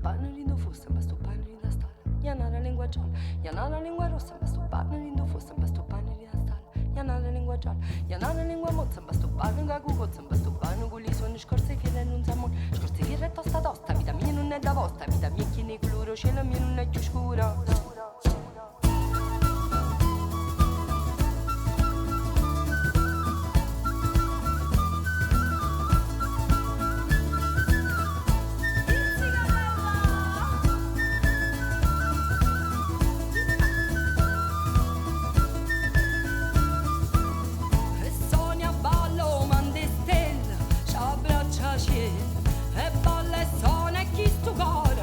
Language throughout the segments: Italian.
pane rindo fosse, ma sto pane rinda stalla. Iana la lingua gialla, iana la lingua rossa, ma sto pane rindo fosse, ma sto pane rinda stalla. Iana la lingua gialla, iana la lingua mozza, ma sto pane gagugozza, ma sto pane con gli suoni scorse che non siamo. Scorse che è tosta tosta, vita mia non è da vostra, vita mia che ne coloro, cielo mia non è più scura. E balla e suona e chi stu cor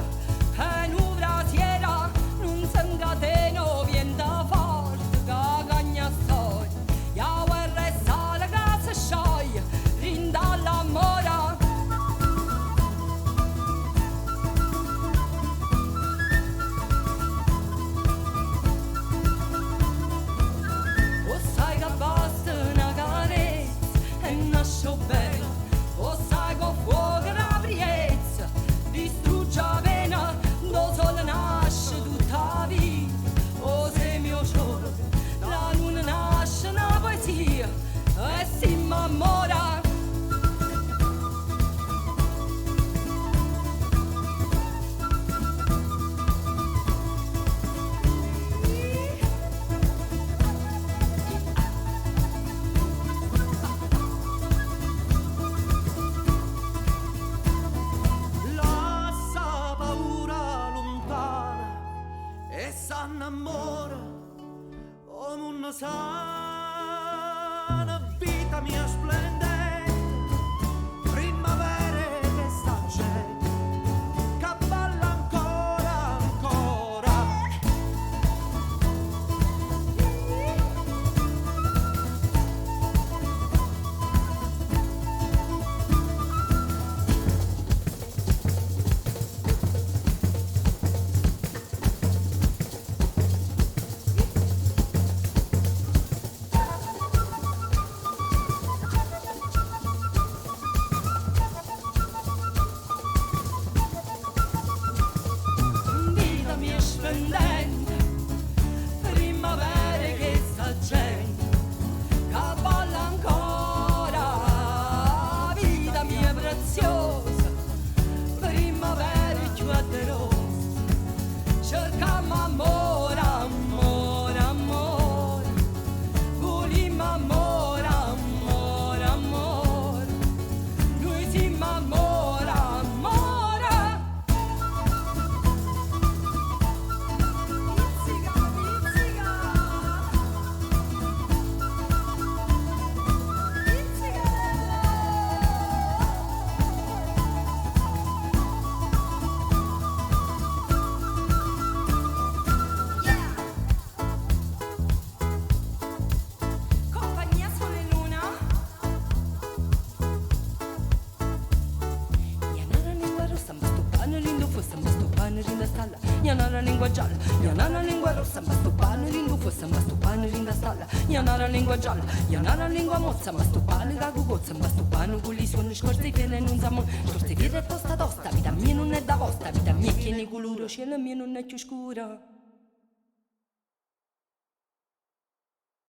e n'uvra siera non s'encateno vienta forte che cagna storia ya guerra e sale che si scioglie rinda l'amore o sai che basta una carezza e nasce bella o sai che fuoco la priezza distrugge la pena do sole nasce tutta la vita o se mio giorno la luna nasce una poesia e si m'ammora s'annamora come una sana vita mia splendente primavera che sta gente che balla ancora ancora splendente, primavera che sta gente, che balla ancora, vita mia preziosa, primavera più aderosa, cercammo amore, amore, amore, volimmo amore, amore, amore, noi siamo amore, amore. Iana la lingua gialla, iana la lingua rossa, ma sto pane rindo fosse, ma sto pane rinda stalla. Iana la lingua gialla, iana la lingua mozza, ma sto pane gagugozza, ma sto pane con gli suoni scorse che non siamo. Scorse che è tosta tosta, vita mia non è da vostra, vita mia che ne coloro, cielo mia non è più scura.